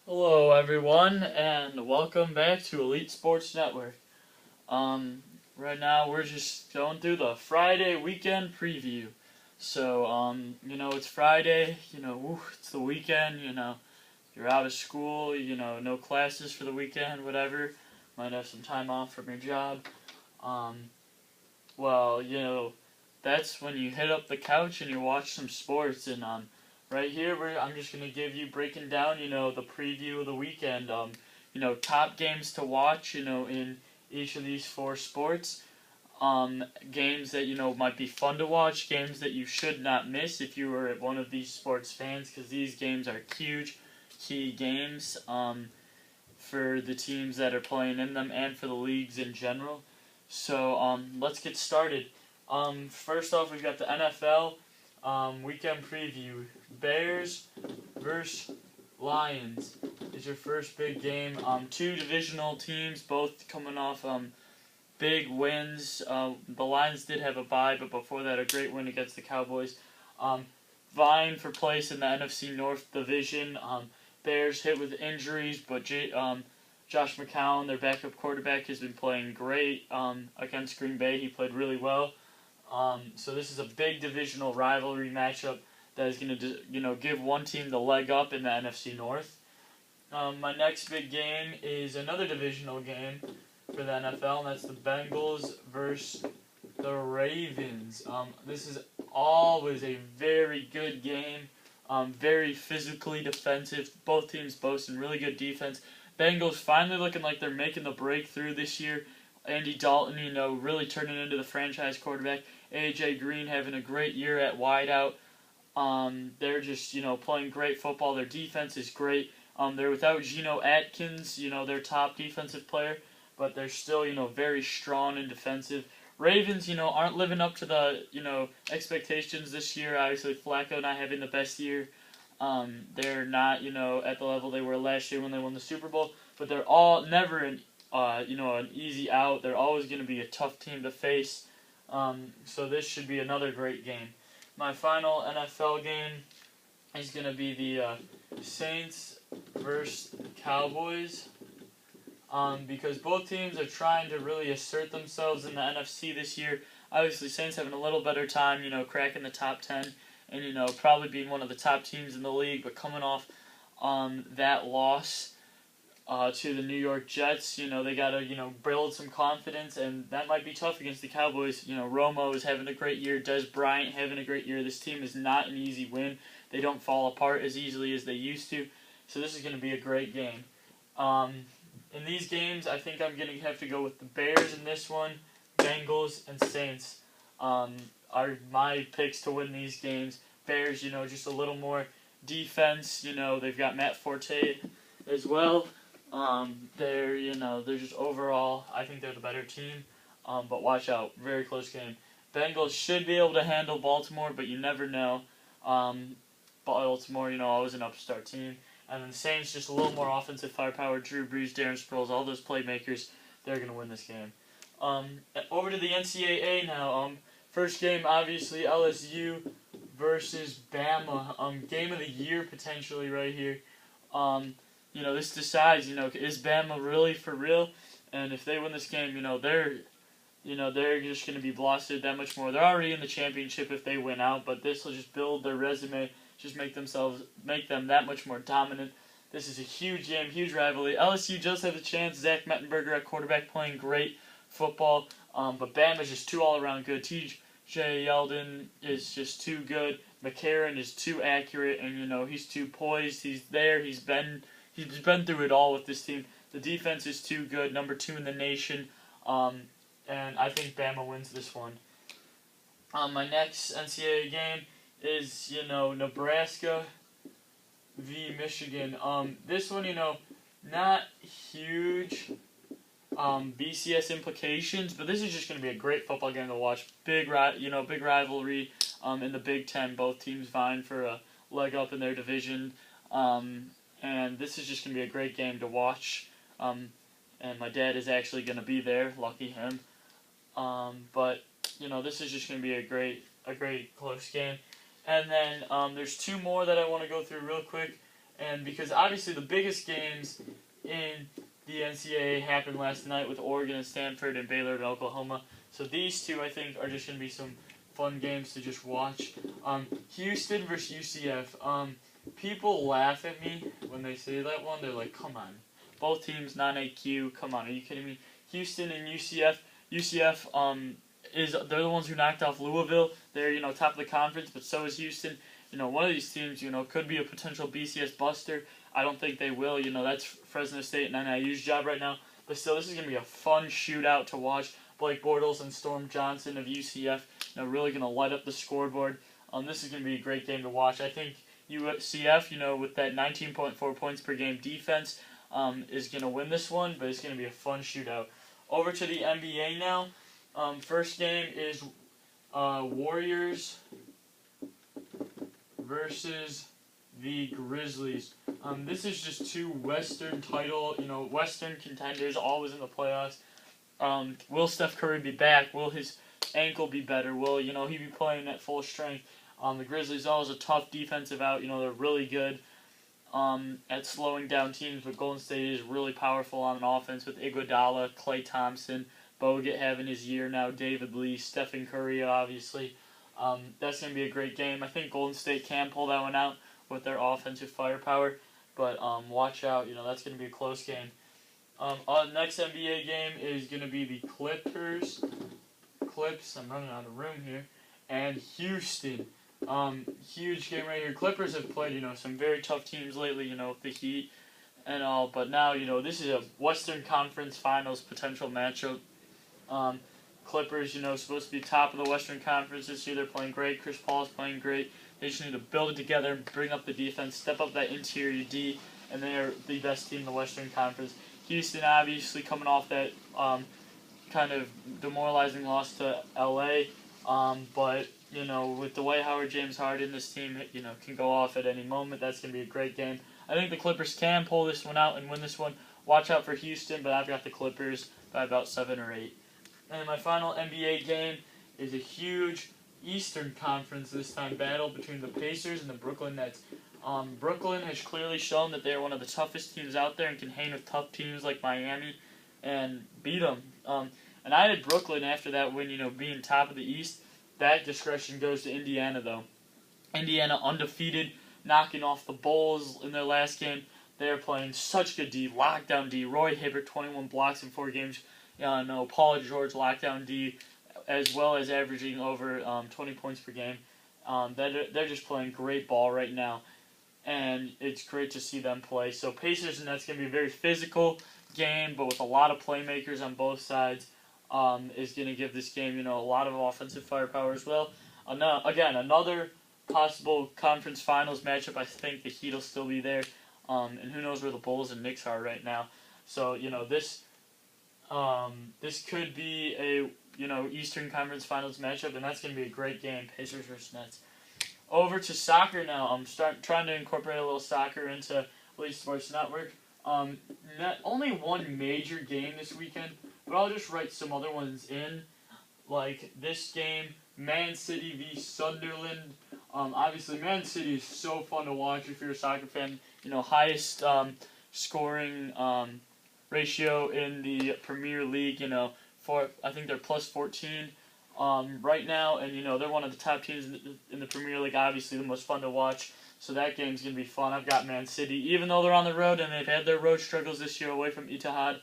Hello, everyone, and welcome back to Elite Sports Network. Um, right now we're just going through the Friday weekend preview. It's Friday. It's the weekend. You're out of school. No classes for the weekend. Whatever. Might have some time off from your job. Um, well, that's when you hit up the couch and you watch some sports. And right here, I'm just gonna give you breaking down, the preview of the weekend. Top games to watch, in each of these four sports. Games that might be fun to watch, games that you should not miss if you were one of these sports fans, because these games are huge, key games. For the teams that are playing in them and for the leagues in general. Let's get started. First off, we've got the NFL weekend preview. Bears versus Lions is your first big game. Two divisional teams, both coming off big wins. The Lions did have a bye, but before that, a great win against the Cowboys. Vying for place in the NFC North division. Bears hit with injuries, but Josh McCown, their backup quarterback, has been playing great against Green Bay. He played really well. So this is a big divisional rivalry matchup that is going to give one team the leg up in the NFC North. My next big game is another divisional game for the NFL, and that's the Bengals versus the Ravens. This is always a very good game. Very physically defensive. Both teams boasting really good defense. Bengals finally looking like they're making the breakthrough this year. Andy Dalton, really turning into the franchise quarterback. AJ Green having a great year at wideout. They're just, playing great football. Their defense is great. They're without Geno Atkins, their top defensive player, but they're still, very strong and defensive. Ravens, aren't living up to the, expectations this year. Obviously, Flacco not having the best year. They're not, at the level they were last year when they won the Super Bowl. But they're all never an easy out. They're always going to be a tough team to face. So this should be another great game. My final NFL game is going to be the Saints versus the Cowboys. Because both teams are trying to really assert themselves in the NFC this year. Obviously, Saints having a little better time, cracking the top 10 and, probably being one of the top teams in the league, but coming off that loss to the New York Jets, they got to, build some confidence, and that might be tough against the Cowboys. Romo is having a great year, Dez Bryant having a great year. This team is not an easy win. They don't fall apart as easily as they used to, so this is going to be a great game. In these games, I think I'm going to have to go with the Bears in this one. Bengals and Saints are my picks to win these games. Bears, just a little more defense. They've got Matt Forte as well. They're just overall, I think they're the better team. But watch out, very close game. Bengals should be able to handle Baltimore, but you never know. Baltimore, always an upstart team. And then the Saints, just a little more offensive firepower. Drew Brees, Darren Sproles, all those playmakers, they're going to win this game. Over to the NCAA now. First game, obviously, LSU versus Bama. Game of the year, potentially, right here. This decides, is Bama really for real? And if they win this game, they're just going to be blasted that much more. They're already in the championship if they win out, but this will just build their resume, just make them that much more dominant. This is a huge game, huge rivalry. LSU does have a chance. Zach Mettenberger at quarterback playing great football, but Bama's just too all-around good. T.J. Yeldon is just too good. McCarron is too accurate, and he's too poised. He's there. He's been through it all with this team. The defense is too good, number 2 in the nation, and I think Bama wins this one. My next NCAA game is, Nebraska v. Michigan. This one, not huge BCS implications, but this is just going to be a great football game to watch. Big rivalry in the Big Ten. Both teams vying for a leg up in their division. And this is just going to be a great game to watch. And my dad is actually going to be there. Lucky him. But this is just going to be a great close game. And then there's two more that I want to go through real quick. and because obviously the biggest games in the NCAA happened last night with Oregon and Stanford and Baylor and Oklahoma. So these two, I think, are just going to be some fun games to just watch. Houston versus UCF. People laugh at me when they say that one. They're like, come on. Both teams, non-AQ. Come on, are you kidding me? Houston and UCF. UCF, they're the ones who knocked off Louisville. They're, top of the conference, but so is Houston. One of these teams, could be a potential BCS buster. I don't think they will. That's Fresno State and NIU's job right now. But still, this is going to be a fun shootout to watch. Blake Bortles and Storm Johnson of UCF, really going to light up the scoreboard. This is going to be a great game to watch. I think UCF, with that 19.4 points per game defense, is going to win this one, but it's going to be a fun shootout. Over to the NBA now. First game is Warriors versus the Grizzlies. This is just two Western Western contenders, always in the playoffs. Will Steph Curry be back? Will his ankle be better? Will, he be playing at full strength? The Grizzlies always a tough defensive out. They're really good at slowing down teams, but Golden State is really powerful on offense with Iguodala, Klay Thompson, Bogut having his year now, David Lee, Stephen Curry, obviously. That's going to be a great game. I think Golden State can pull that one out with their offensive firepower, but watch out. That's going to be a close game. Next NBA game is going to be the Clips, I'm running out of room here, and Houston. Huge game right here. Clippers have played, some very tough teams lately, the Heat and all, but now, this is a Western Conference Finals potential matchup. Clippers, supposed to be top of the Western Conference this year. They're playing great. Chris Paul's playing great. They just need to build it together and bring up the defense, step up that interior D, and they're the best team in the Western Conference. Houston, obviously, coming off that kind of demoralizing loss to LA, but, with Dwight Howard, James Harden, this team, can go off at any moment. That's going to be a great game. I think the Clippers can pull this one out and win this one. Watch out for Houston, but I've got the Clippers by about 7 or 8. And my final NBA game is a huge Eastern Conference this time battle between the Pacers and the Brooklyn Nets. Brooklyn has clearly shown that they're one of the toughest teams out there and can hang with tough teams like Miami and beat them. And I had Brooklyn after that win, being top of the East. That discretion goes to Indiana, though. Indiana undefeated, knocking off the Bulls in their last game. They're playing such good D, lockdown D. Roy Hibbert, 21 blocks in 4 games. Paul George, lockdown D, as well as averaging over 20 points per game. They're just playing great ball right now, and it's great to see them play. So Pacers and Nets going to be a very physical game, but with a lot of playmakers on both sides, is going to give this game, a lot of offensive firepower as well. Another possible conference finals matchup. I think the Heat will still be there, and who knows where the Bulls and Knicks are right now. So this could be a Eastern Conference Finals matchup, and that's going to be a great game. Pacers versus Nets. Over to soccer now. I'm trying to incorporate a little soccer into Elite Sports Network. Only one major game this weekend, but I'll just write some other ones in, like this game, Man City v Sunderland. Obviously, Man City is so fun to watch if you're a soccer fan. Highest scoring ratio in the Premier League. I think they're plus 14 right now, and they're one of the top teams in the Premier League. Obviously, the most fun to watch. So that game's gonna be fun. I've got Man City, even though they're on the road and they've had their road struggles this year away from Etihad.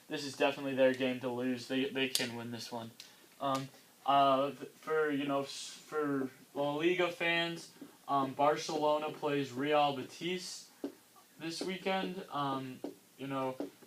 This is definitely their game to lose. They can win this one. For La Liga fans, Barcelona plays Real Betis this weekend.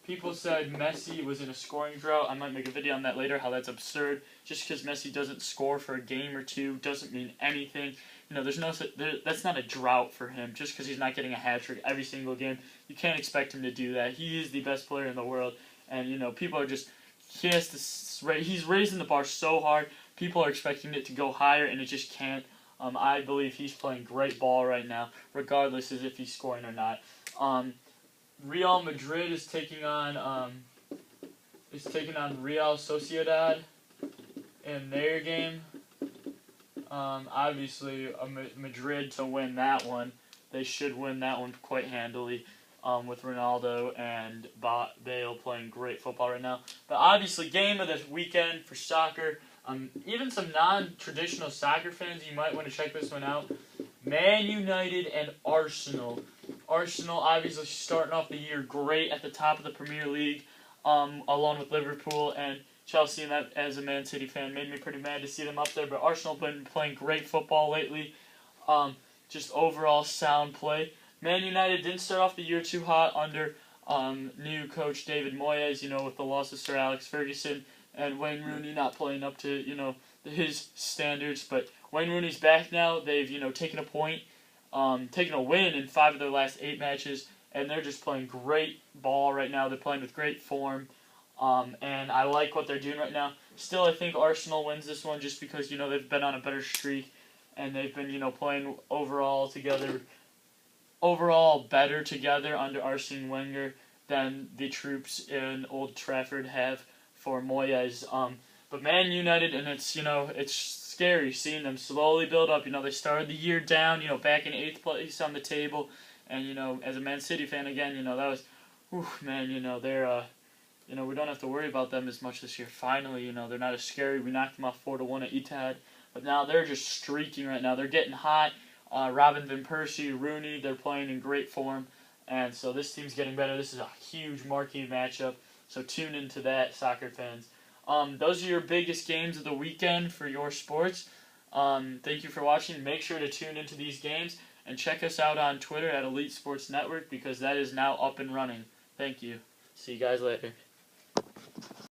People said Messi was in a scoring drought. I might make a video on that later, how that's absurd. Just because Messi doesn't score for a game or two doesn't mean anything. That's not a drought for him. Just because he's not getting a hat trick every single game, you can't expect him to do that. He is the best player in the world, and people are just he's raising the bar so hard. People are expecting it to go higher, and it just can't. I believe he's playing great ball right now, regardless as if he's scoring or not. Real Madrid is taking on Real Sociedad in their game. Obviously, Madrid to win that one. they should win that one quite handily. With Ronaldo and Bale playing great football right now. But obviously, game of the weekend for soccer. Even some non-traditional soccer fans, you might want to check this one out. Man United and Arsenal. Arsenal obviously starting off the year great at the top of the Premier League, along with Liverpool and Chelsea. And that, as a Man City fan, made me pretty mad to see them up there. But Arsenal have been playing great football lately. Just overall sound play. Man United didn't start off the year too hot under new coach David Moyes, with the loss of Sir Alex Ferguson and Wayne Rooney not playing up to, his standards. But Wayne Rooney's back now. They've, taken a win in 5 of their last 8 matches, and they're just playing great ball right now. They're playing with great form, and I like what they're doing right now. Still, I think Arsenal wins this one just because, they've been on a better streak, and they've been, playing overall better together under Arsene Wenger than the troops in Old Trafford have for Moyes. But Man United, and it's scary seeing them slowly build up. They started the year down, back in 8th place on the table, and as a Man City fan again, that was, they're, we don't have to worry about them as much this year. Finally, they're not as scary. We knocked them off 4-1 at Etihad, but now they're just streaking right now. They're getting hot. Robin Van Persie, Rooney, they're playing in great form, and so this team's getting better. This is a huge marquee matchup, so tune into that, soccer fans. Those are your biggest games of the weekend for your sports. Thank you for watching. Make sure to tune into these games, and check us out on Twitter at Elite Sports Network, because that is now up and running. Thank you. See you guys later.